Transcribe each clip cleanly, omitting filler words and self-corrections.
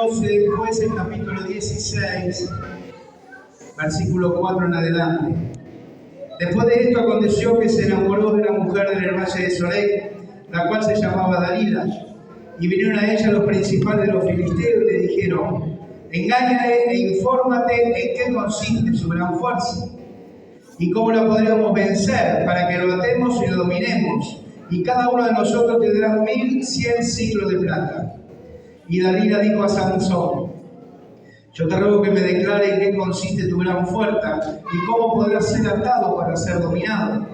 12 de Jueces, capítulo 16, versículo 4 en adelante. Después de esto aconteció que se enamoró de una mujer del valle de Sorek, la cual se llamaba Dalila. Y vinieron a ella los principales de los filisteos y le dijeron: engáñale e infórmate en qué consiste su gran fuerza y cómo la podríamos vencer para que lo atemos y lo dominemos. Y cada uno de nosotros tendrá 1100 ciclos de plata. Y Dalila dijo a Sansón: yo te ruego que me declare en qué consiste tu gran fuerza y cómo podrás ser atado para ser dominado.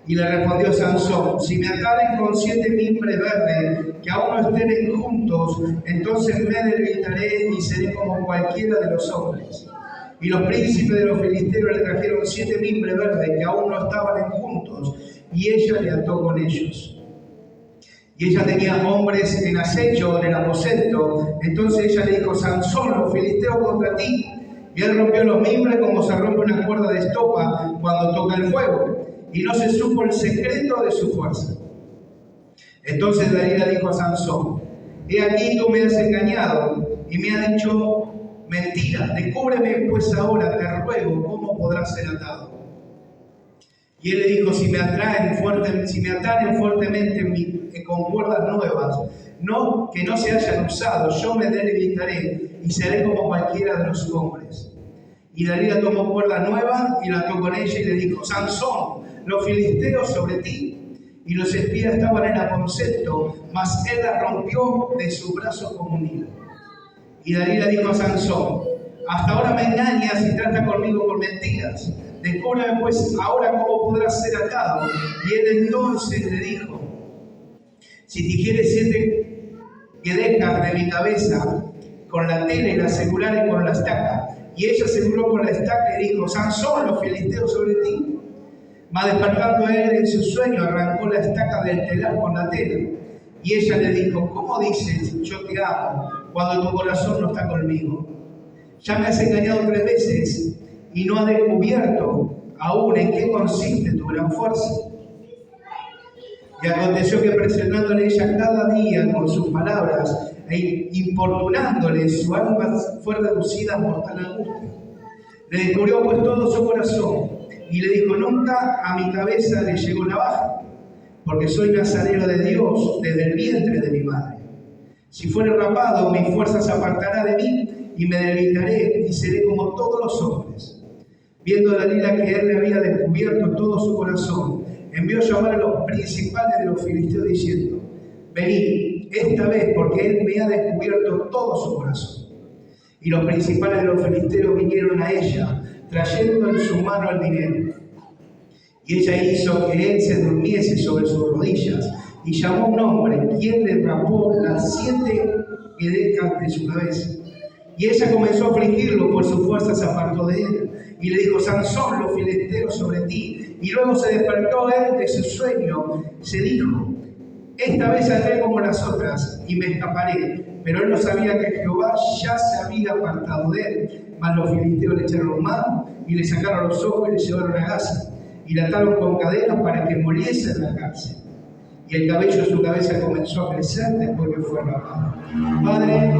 Y le respondió Sansón: si me ataren con 7 mimbres verdes que aún no estén juntos, entonces me debilitaré y seré como cualquiera de los hombres. Y los príncipes de los filisteos le trajeron 7 mimbres verdes que aún no estaban juntos, y ella le ató con ellos. Y ella tenía hombres en acecho en el aposento. Entonces ella le dijo: Sansón, los filisteos contra ti. Y él rompió los mimbres como se rompe una cuerda de estopa cuando toca el fuego, y no se supo el secreto de su fuerza. Entonces Dalila dijo a Sansón: he aquí tú me has engañado y me has dicho mentira. Descúbreme pues ahora, te ruego, cómo podrás ser atado. Y él le dijo: si me ataren fuertemente con cuerdas nuevas, que no se hayan usado, yo me debilitaré y seré como cualquiera de los hombres. Y Dalila tomó cuerda nueva y la ató con ella y le dijo: Sansón, los filisteos sobre ti. Y los espías estaban en aposento, mas él la rompió de su brazo como un hilo. Y Dalila dijo a Sansón: hasta ahora me engañas y tratas conmigo con mentiras. Descúbreme pues ahora cómo podrás ser atado. Y él entonces le dijo: si tijieres 7 guedejas de mi cabeza con la tela y la aseguraré con la estaca. Y ella aseguró con la estaca y dijo: Sansón, los filisteos sobre ti. Mas despertando él en su sueño, arrancó la estaca del telar con la tela. Y ella le dijo: ¿cómo dices yo te amo cuando tu corazón no está conmigo? Ya me has engañado 3 veces y no has descubierto aún en qué consiste tu gran fuerza. Y aconteció que presionándole ella cada día con sus palabras e importunándole, su alma fue reducida a mortal angustia. Le descubrió pues todo su corazón y le dijo: nunca a mi cabeza le llegó navaja, porque soy nazareno de Dios desde el vientre de mi madre. Si fuere rapado, mi fuerza se apartará de mí y me debilitaré y seré como todos los hombres. Viendo Dalila que él le había descubierto todo su corazón, envió a llamar a los principales de los filisteos diciendo: venid esta vez, porque él me ha descubierto todo su corazón. Y los principales de los filisteos vinieron a ella, trayendo en su mano el dinero. Y ella hizo que él se durmiese sobre sus rodillas, y llamó a un hombre, quien le rapó las 7 guedejas de su cabeza. Y ella comenzó a afligirlo, pues su fuerza se apartó de él. Y le dijo: Sansón, los filisteos sobre ti. Y luego se despertó él de su sueño, se dijo: esta vez saldré como las otras y me escaparé. Pero él no sabía que Jehová ya se había apartado de él. Mas los filisteos le echaron mano y le sacaron los ojos y le llevaron a Gaza. Y le ataron con cadenas para que muriese en la cárcel. Y el cabello de su cabeza comenzó a crecer después que fue rapado. Padre,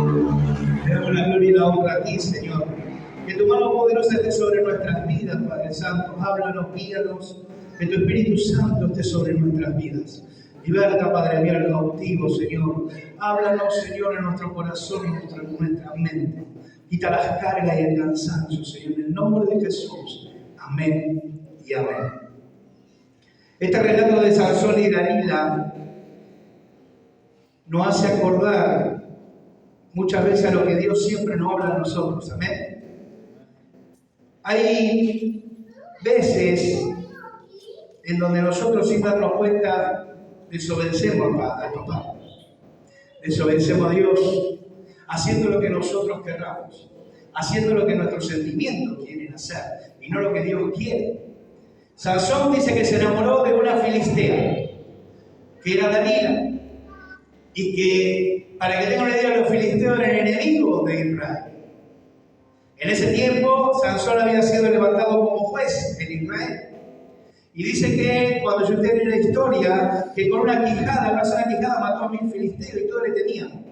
te damos la gloria y la honra a ti, Señor. Que tu mano poderosa esté sobre nuestras vidas, Padre Santo. Háblanos, guíanos. Que tu Espíritu Santo esté sobre nuestras vidas. Liberta, Padre mío, al cautivo, Señor. Háblanos, Señor, en nuestro corazón y en nuestra mente. Quita las cargas y el cansancio, Señor. En el nombre de Jesús. Amén y amén. Este relato de Sansón y Dalila nos hace acordar muchas veces a lo que Dios siempre nos habla a nosotros. Amén. Hay veces en donde nosotros, sin darnos cuenta, desobedecemos al papá. Desobedecemos a Dios, haciendo lo que nosotros querramos, haciendo lo que nuestros sentimientos quieren hacer y no lo que Dios quiere. Sansón dice que se enamoró de una filistea, que era Dalila, y que, para que tengan una idea, los filisteos eran enemigos de Israel. En ese tiempo, Sansón había sido levantado como juez en Israel. Y dice que, cuando yo tenía la historia, que con una sola quijada mató a 1000 filisteos y todos le temían.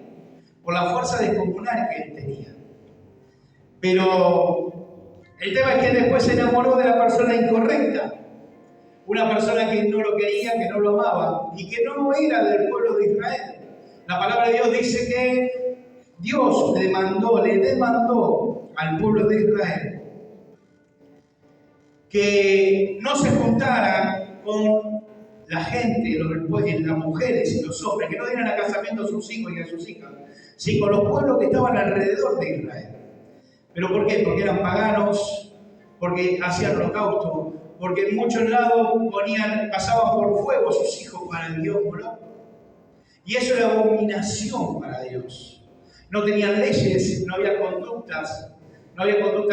por la fuerza descomunal que él tenía. Pero el tema es que después se enamoró de la persona incorrecta, una persona que no lo quería, que no lo amaba y que no era del pueblo de Israel. La palabra de Dios dice que Dios le demandó al pueblo de Israel que no se juntaran con la gente, las mujeres y los hombres, que no dieran a casamiento a sus hijos y a sus hijas, sino con los pueblos que estaban alrededor de Israel. ¿Pero por qué? Porque eran paganos, porque hacían holocausto, porque en muchos lados pasaban por fuego a sus hijos para el dios Moloch. Y eso era abominación para Dios. No tenían leyes, no había conductas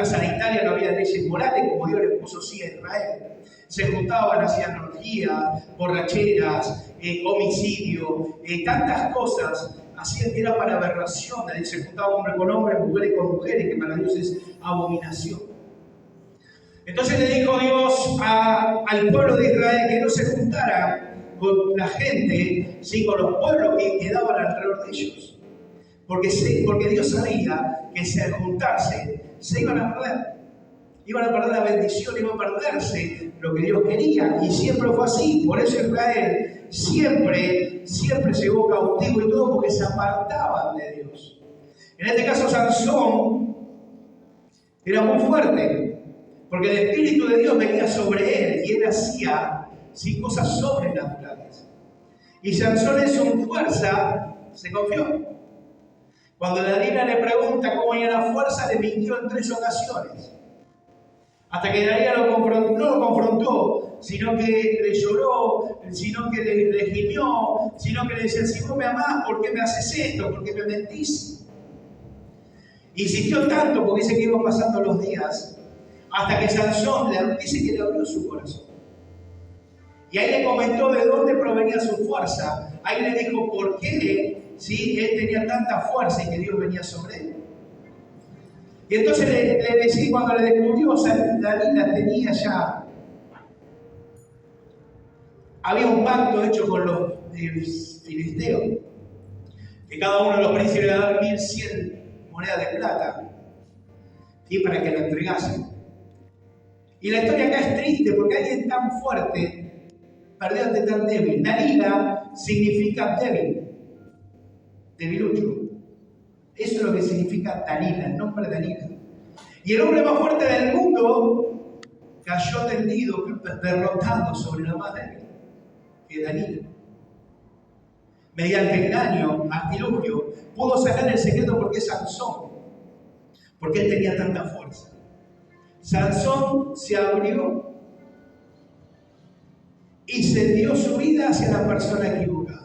sanitarias, no había leyes morales como Dios le puso sí a Israel. Se juntaban, hacían orgías, borracheras, homicidio, tantas cosas. Hacían que era para aberración. Se juntaba hombre con hombre, mujeres con mujeres, que para Dios es abominación. Entonces le dijo Dios al pueblo de Israel que no se juntara con la gente, sino con los pueblos que quedaban alrededor de ellos. Porque Dios sabía que si al juntarse se iban a perder. Iban a perder la bendición, iban a perderse lo que Dios quería. Y siempre fue así. Por eso Israel siempre llegó cautivo y todo, porque se apartaban de Dios. En este caso Sansón era muy fuerte, porque el Espíritu de Dios venía sobre él y él hacía cosas sobrenaturales. Y Sansón en su fuerza se confió. Cuando Dalila le pregunta cómo era la fuerza, le mintió en 3 ocasiones. Hasta que Dalila no lo confrontó, sino que le lloró, sino que le gimió, sino que le decía: si vos me amás, ¿por qué me haces esto? ¿Por qué me mentís? Insistió tanto, porque dice que iban pasando los días, hasta que Sansón dice que le abrió su corazón. Y ahí le comentó de dónde provenía su fuerza. Ahí le dijo por qué él tenía tanta fuerza y que Dios venía sobre él. Y entonces le decía, cuando le descubrió, Dalila tenía ya, había un pacto hecho con los filisteos, que cada uno de los príncipes le daba 1100 monedas de plata, y para que lo entregasen. Y la historia acá es triste, porque alguien tan fuerte perdió ante tan débil. Dalila significa débil, debilucho. Eso es lo que significa Dalila, el nombre Dalila. Y el hombre más fuerte del mundo cayó tendido, derrotado sobre la más débil, que es Dalila. Mediante engaño, artilugio, pudo sacar el secreto porque es Sansón, porque él tenía tanta fuerza. Sansón se abrió y se dio su vida hacia la persona equivocada.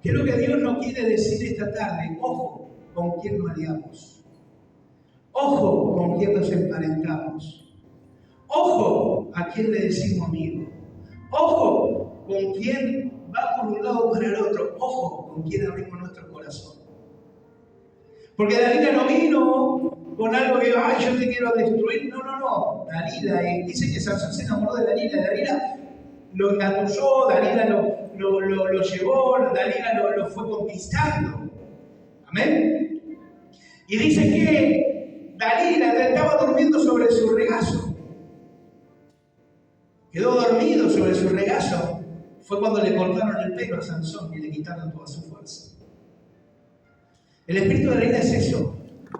¿Qué es lo que Dios nos quiere decir esta tarde? Ojo con quién nos aliamos. Ojo con quién nos emparentamos. Ojo a quién le decimos amigo. Ojo con quién va por un lado para el otro. Ojo con quién abrimos nuestro corazón. Porque Dalila no vino con algo que, ay, yo te quiero destruir. No. Dalila, dice que Sansón se enamoró de Dalila. Dalila lo engatusó, Dalila lo llevó, Dalila lo fue conquistando. Amén. Y dice que Dalila estaba durmiendo sobre su regazo. Quedó dormido sobre su regazo. Fue cuando le cortaron el pelo a Sansón y le quitaron toda su fuerza. El espíritu de Dalila es eso.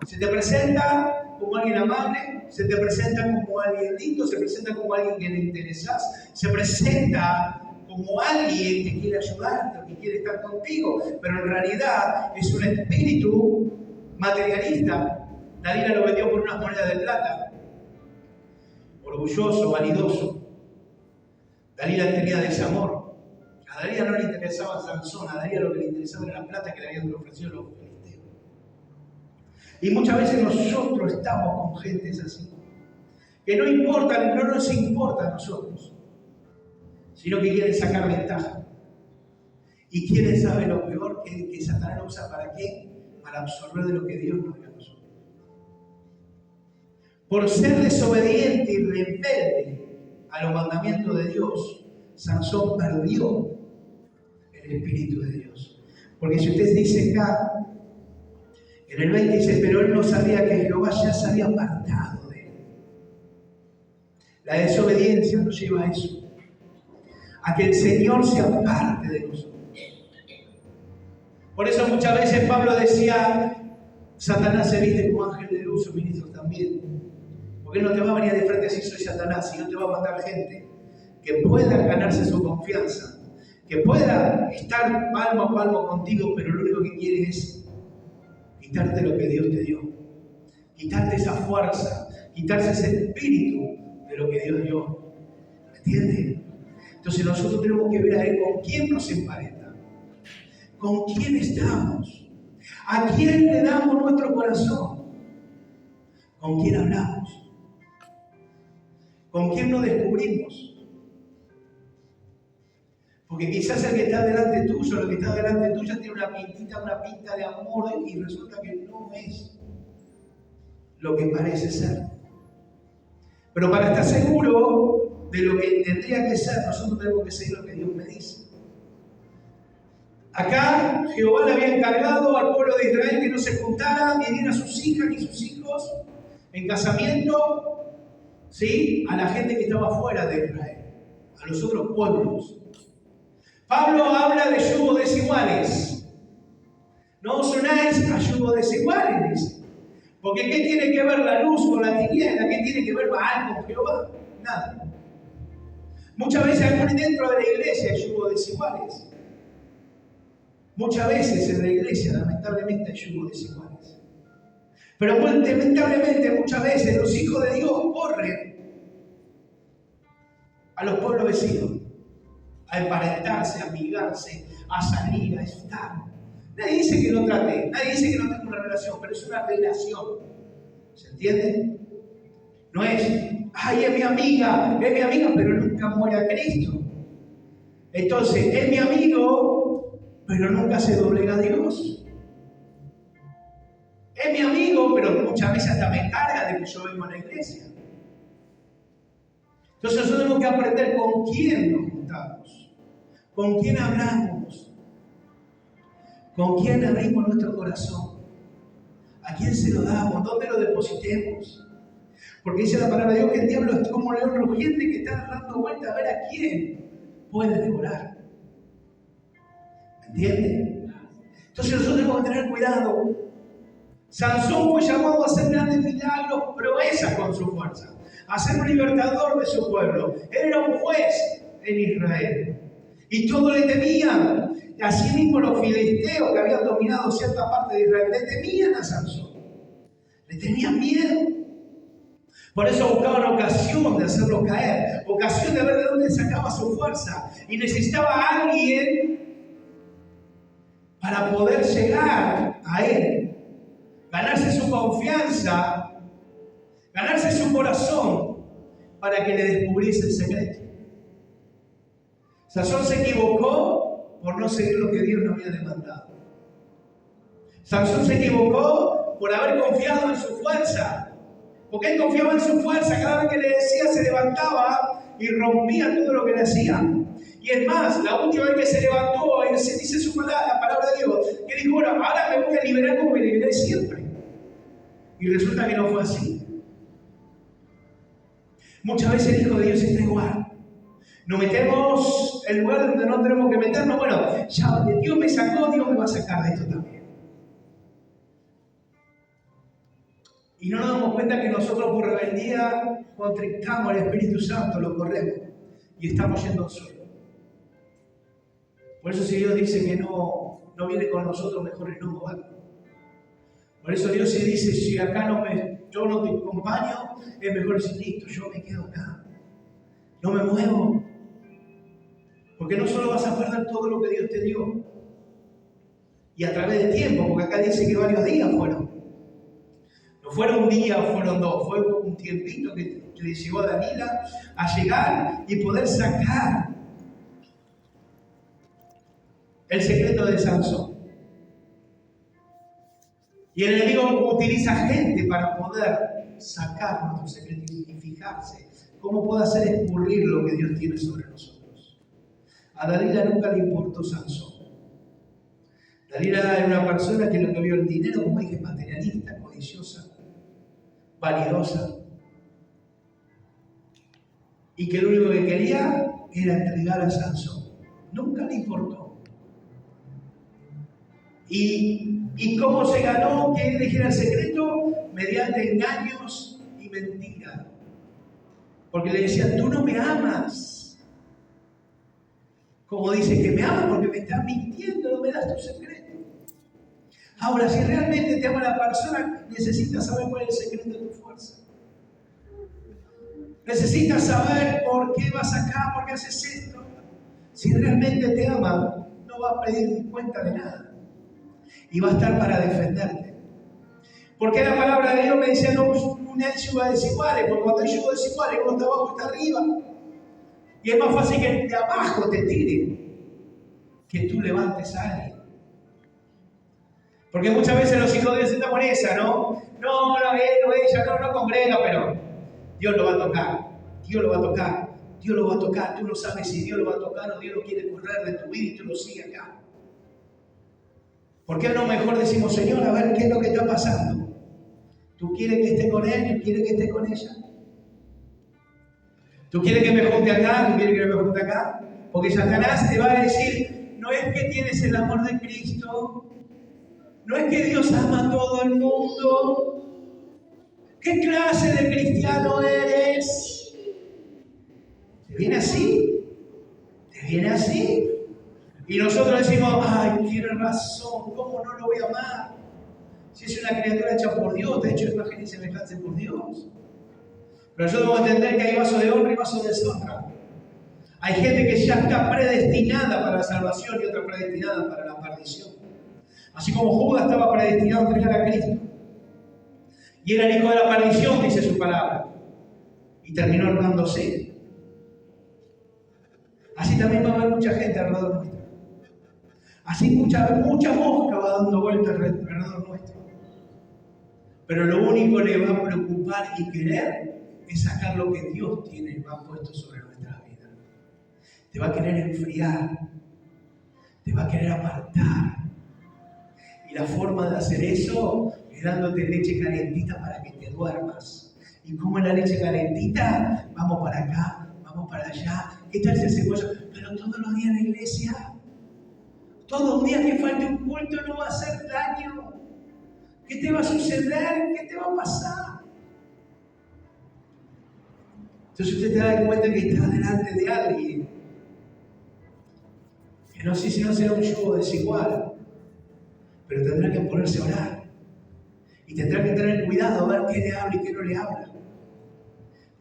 Se te presenta como alguien amable, se te presenta como alguien lindo, se presenta como alguien que le interesas, se presenta como alguien que quiere ayudarte o que quiere estar contigo, pero en realidad es un espíritu materialista. Dalila lo vendió por unas monedas de plata. Orgulloso, vanidoso. Dalila tenía desamor. A Dalila no le interesaba Sansón, a Dalila lo que le interesaba era la plata que le habían ofrecido los filisteos. Y muchas veces nosotros estamos con gentes así, que no nos importa a nosotros, sino que quieren sacar ventaja. ¿Y quién sabe lo peor? Que Satanás lo usa ¿para qué? Para absorber de lo que Dios nos dio a nosotros. Por ser desobediente y rebelde a los mandamientos de Dios, Sansón perdió el Espíritu de Dios. Porque si usted dice acá, En el 20 dice, pero él no sabía que Jehová ya se había apartado de él. La desobediencia nos lleva a eso, a que el Señor se aparte de nosotros. Por eso muchas veces Pablo decía, Satanás se viste como ángel de luz, sus ministros también. Porque él no te va a venir de frente si soy Satanás, sino te va a mandar gente que pueda ganarse su confianza, que pueda estar palmo a palmo contigo, pero lo único que quiere es quitarte lo que Dios te dio, quitarte esa fuerza, quitarse ese espíritu de lo que Dios dio. ¿Me entiendes? Entonces nosotros tenemos que ver a Él con quién nos emparenta, con quién estamos, a quién le damos nuestro corazón, con quién hablamos, con quién nos descubrimos. Porque quizás el que está delante tuyo, lo que está delante tuya tiene una pinta de amor y resulta que no es lo que parece ser. Pero para estar seguro de lo que tendría que ser, nosotros tenemos que seguir lo que Dios me dice. Acá Jehová le había encargado al pueblo de Israel que no se juntara ni diera a sus hijas ni sus hijos en casamiento, ¿sí?, a la gente que estaba fuera de Israel, a los otros pueblos. Pablo habla de yugos desiguales. No os unáis a yugos desiguales. Porque ¿qué tiene que ver la luz con la tiniebla? ¿Qué tiene que ver Baal con Jehová? Nada. Muchas veces aún dentro de la iglesia hay yugos desiguales. Muchas veces en la iglesia, lamentablemente, hay yugos desiguales. Pero lamentablemente muchas veces los hijos de Dios corren a los pueblos vecinos, a emparentarse, a amigarse, a salir, a estar. Nadie dice que no trate, nadie dice que no tenga una relación, pero es una relación. ¿Se entiende? No es, ay, es mi amiga, pero nunca muere a Cristo. Entonces, es mi amigo, pero nunca se doblega a Dios. Es mi amigo, pero muchas veces hasta me carga de que yo vengo a la iglesia. Entonces nosotros tenemos que aprender con quién nos juntamos, con quién hablamos, con quién abrimos nuestro corazón, a quién se lo damos, dónde lo depositemos. Porque dice la palabra de Dios que el diablo es como un león rugiente que está dando vuelta a ver a quién puede devorar. ¿Me entienden? Entonces nosotros tenemos que tener cuidado. Sansón fue llamado a hacer grandes milagros, proezas con su fuerza, a ser un libertador de su pueblo. Él era un juez en Israel y todos le temían. Asimismo los filisteos que habían dominado cierta parte de Israel le temían a Sansón, le tenían miedo. Por eso buscaban ocasión de hacerlo caer, ocasión de ver de dónde sacaba su fuerza, y necesitaba a alguien para poder llegar a él, ganarse su confianza, ganarse su corazón, para que le descubriese el secreto. Sansón se equivocó por no seguir lo que Dios le había demandado. Sansón se equivocó por haber confiado en su fuerza, porque él confiaba en su fuerza. Cada vez que le decía se levantaba y rompía todo lo que le hacían. Y es más, la última vez que se levantó, se dice la palabra de Dios, que dijo, bueno, ahora me voy a liberar como me liberé siempre. Y resulta que no fue así. Muchas veces el Hijo de Dios está igual. Nos metemos en el lugar donde no tenemos que meternos. Bueno, ya Dios me sacó, Dios me va a sacar de esto también. Y no nos damos cuenta que nosotros por rebeldía contrictamos al Espíritu Santo, lo corremos y estamos yendo al suelo. Por eso si Dios dice que no viene con nosotros, mejor es no, ¿vale? Por eso Dios se dice, si acá yo no te acompaño, es mejor decir, listo, yo me quedo acá. No me muevo. Porque no solo vas a perder todo lo que Dios te dio, y a través del tiempo, porque acá dice que varios días fueron. No fueron un día, fueron dos, fue un tiempito que le llegó a Dalila a llegar y poder sacar el secreto de Sansón. Y el enemigo utiliza gente para poder sacar nuestro secreto y fijarse cómo puede hacer escurrir lo que Dios tiene sobre nosotros. A Dalila nunca le importó Sansón. Dalila era una persona que lo que vio el dinero, como dije, material. materialista, codiciosa, vanidosa, y que lo único que quería era entregar a Sansón. Nunca le importó. ¿Y cómo se ganó que él dijera el secreto? Mediante engaños y mentiras. Porque le decían, tú no me amas. Como dice que me amas porque me estás mintiendo, no me das tu secreto. Ahora, si realmente te ama la persona, necesitas saber cuál es el secreto de tu fuerza. Necesitas saber por qué vas acá, por qué haces esto. Si realmente te ama, no va a pedir cuenta de nada. Y va a estar para defenderte. Porque la palabra de Dios me dice, no unáis yugas desiguales, porque cuando hay yugas desiguales, uno está abajo, está arriba. Y es más fácil que el de abajo te tire, que tú levantes a alguien. Porque muchas veces los hijos de Dios están con esa, ¿no? No, ella no congrega, pero Dios lo va a tocar, Dios lo va a tocar, Dios lo va a tocar. Tú no sabes si Dios lo va a tocar o Dios lo quiere correr de tu vida y tú lo sigues acá. ¿Por qué no mejor decimos, Señor, a ver qué es lo que está pasando? ¿Tú quieres que esté con él? ¿Tú quieres que esté con ella? ¿Tú quieres que me junte acá? ¿Tú quieres que me junte acá? Porque Satanás te va a decir, no es que tienes el amor de Cristo, no es que Dios ama a todo el mundo. ¿Qué clase de cristiano eres? ¿Te viene así? ¿Te viene así? Y nosotros decimos, ay, tiene razón, ¿cómo no lo voy a amar? Si es una criatura hecha por Dios, de hecho, imagen y semejanza por Dios. Pero nosotros debemos entender que hay vasos de honra y vasos de deshonra. Hay gente que ya está predestinada para la salvación y otra predestinada para la perdición. Así como Judas estaba predestinado a entregar a Cristo. Y era el hijo de la perdición, dice su palabra. Y terminó ahorcándose. Así también va a haber mucha gente alrededor nuestro. Así mucha mosca va dando vueltas alrededor nuestro. Pero lo único que le va a preocupar y querer es sacar lo que Dios tiene y va puesto sobre nuestras vidas. Te va a querer enfriar. Te va a querer apartar. Y la forma de hacer eso es dándote leche calentita para que te duermas. ¿Y cómo es la leche calentita? Vamos para acá, vamos para allá. ¿Qué tal si hacemos eso? Pero todos los días en la iglesia, todos los días que falte un culto no va a hacer daño. ¿Qué te va a suceder? ¿Qué te va a pasar? Entonces usted te da cuenta que está delante de alguien que no sé si no será un yugo desigual, pero tendrá que ponerse a orar y tendrá que tener cuidado a ver qué le habla y qué no le habla.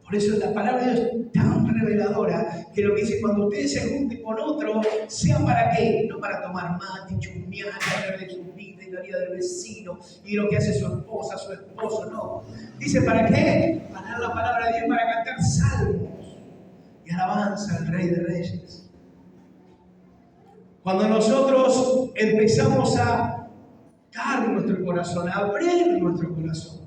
Por eso la palabra de Dios es tan reveladora que lo que dice, cuando ustedes se junten con otro, sea para qué, no para tomar mate, chusmear, hablar de su vida y la vida del vecino y lo que hace su esposa, su esposo, no. Dice, ¿para qué? Para dar la palabra de Dios, para cantar salmos y alabanza al Rey de Reyes. Cuando nosotros empezamos a dar nuestro corazón, a abrir nuestro corazón,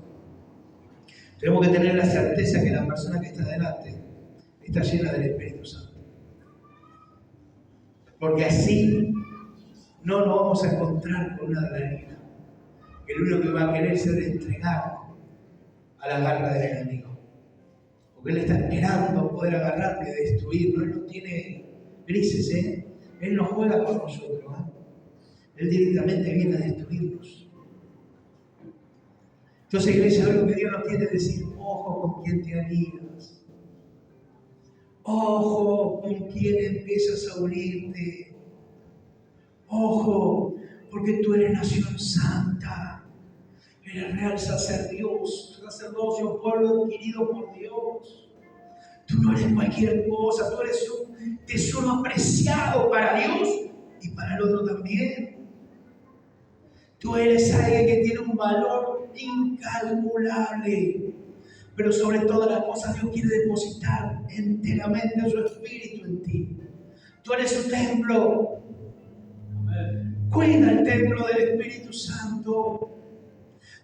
tenemos que tener la certeza que la persona que está delante está llena del Espíritu Santo. Porque así no nos vamos a encontrar con una adrenalina. El único que va a querer ser entregado a la garra del enemigo. Porque él está esperando poder agarrarlo y destruirlo. Él no tiene grises, ¿eh? Él no juega con nosotros, ¿eh? Él directamente viene a destruirnos. Entonces, iglesia, lo que Dios nos quiere decir, ojo con quién te alías. Ojo con quién empiezas a unirte. Ojo, porque tú eres nación santa. Eres real sacerdocio, pueblo adquirido por Dios. Tú no eres cualquier cosa, tú eres un tesoro apreciado para Dios y para el otro también. Tú eres alguien que tiene un valor incalculable. Pero sobre todas las cosas, Dios quiere depositar enteramente su espíritu en ti. Tú eres su templo. Cuida el templo del Espíritu Santo.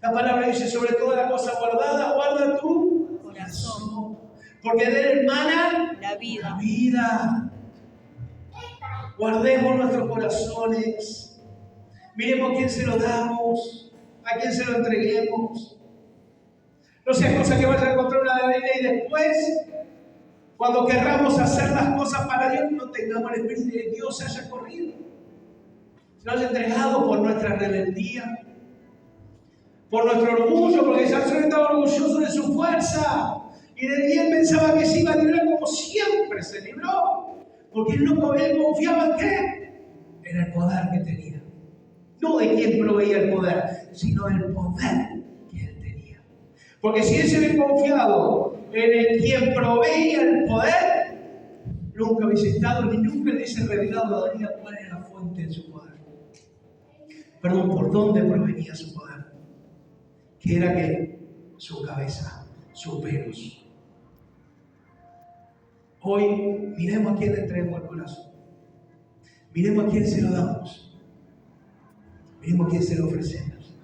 La palabra dice, sobre toda la cosa guardada, guarda tu corazón. Porque de él emana la vida. Guardemos nuestros corazones. Miremos quién se lo damos. a quién se lo entreguemos. No sea cosa que vaya a encontrar una ley y después, cuando querramos hacer las cosas para Dios, no tengamos el Espíritu de Dios, se haya corrido. Se lo haya entregado por nuestra rebeldía, por nuestro orgullo, porque Sansón estaba orgulloso de su fuerza. Y él pensaba que se iba a librar como siempre se libró. Porque él confiaba en qué? En el poder que tenía. No de quién proveía el poder, sino del poder que él tenía. Porque si él se hubiera confiado en el quien proveía el poder, nunca hubiese estado ni nunca le hubiese revelado a David cuál era la fuente de su poder. Perdón, por dónde provenía su poder. Que era que su cabeza, sus pelos. Hoy miremos a quién le entregamos el corazón. Miremos a quién se lo damos. Miremos a quién se lo ofrecemos.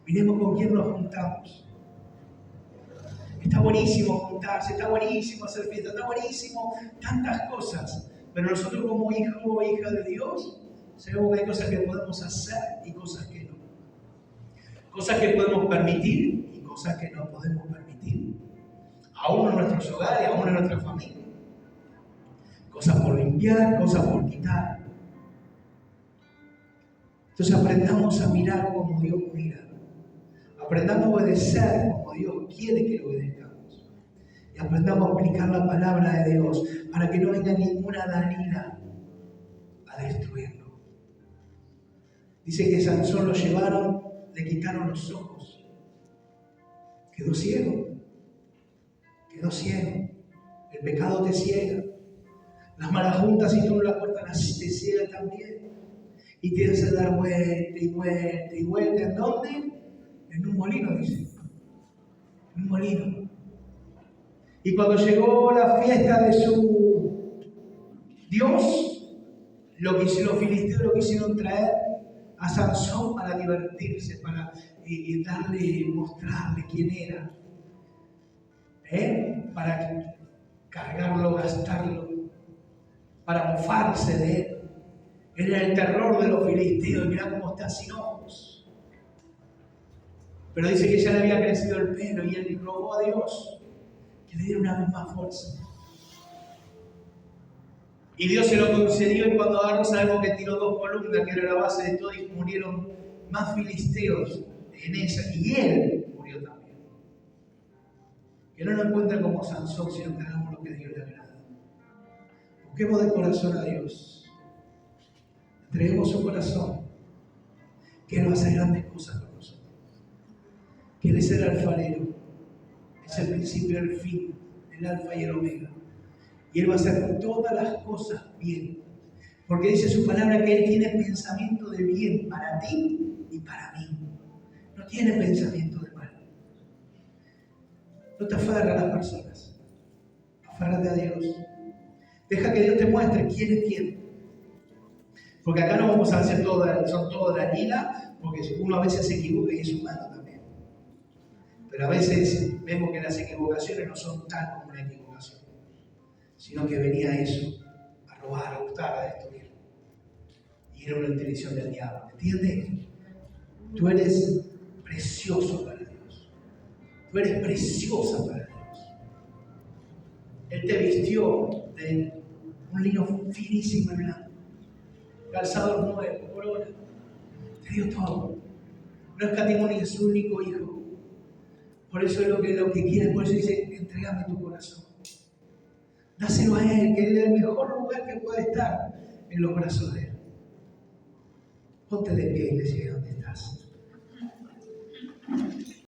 Miremos con quién nos juntamos. Está buenísimo juntarse, está buenísimo hacer fiesta, está buenísimo tantas cosas. Pero nosotros como hijos o hijas de Dios, sabemos que hay cosas que podemos hacer y cosas que no. Cosas que podemos permitir y cosas que no podemos permitir. Aún en nuestros hogares, aún en nuestra familia. Cosas por limpiar, cosas por quitar. Entonces aprendamos a mirar como Dios mira. Aprendamos a obedecer como Dios quiere que lo obedezcamos. Y aprendamos a aplicar la palabra de Dios para que no venga ninguna Dalila a destruirlo. Dice que Sansón lo llevaron, le quitaron los ojos. Quedó ciego. Quedó ciego. El pecado te ciega. Las malas juntas, si tú no las cortas, te ciega también. Y te hace dar vuelta y vuelta y vuelta. ¿En dónde? En un molino, dice. En un molino. Y cuando llegó la fiesta de su Dios, los filisteos lo quisieron traer a Sansón para divertirse, para mostrarle quién era. Para cargarlo, gastarlo, para mofarse de él. Era el terror de los filisteos. Mirá cómo está sin ojos. Pero dice que ya le había crecido el pelo y él rogó a Dios que le diera una vez más fuerza. Y Dios se lo concedió, y cuando agarró, sabemos que tiró 2 columnas, que era la base de todo, y murieron más filisteos en esa, y él murió también. Que no nos encuentre como Sansón, sino que hagamos lo que a Dios le agrada. Busquemos de corazón a Dios. Entreguemos su corazón, que Él va a hacer grandes cosas con nosotros. Que Él es el alfarero, es el principio y el fin, el alfa y el omega. Y Él va a hacer todas las cosas bien. Porque dice su palabra que Él tiene pensamiento de bien para ti y para mí. No tiene pensamiento de mal. No te aferres a las personas. Aférrate a Dios. Deja que Dios te muestre quién es quién. Porque acá no vamos a hacer son todo Dalila, porque uno a veces se equivoca y es humano también. Pero a veces vemos que las equivocaciones no son tan como una equivocación, sino que venía eso, a robar, a hurtar, a destruir. Y era una intención del diablo. ¿Entiendes? Tú eres precioso para Dios. Tú eres preciosa para Dios. Él te vistió de un lino finísimo y blanco, calzado nuevo, corona. Te dio todo. No escatimó ni su único hijo. Por eso es lo que quiere. Por eso dice, entrégame tu corazón. Dáselo a Él, que Él es el mejor lugar que puede estar en los brazos de Él. Ponte de pie, iglesia, donde estás.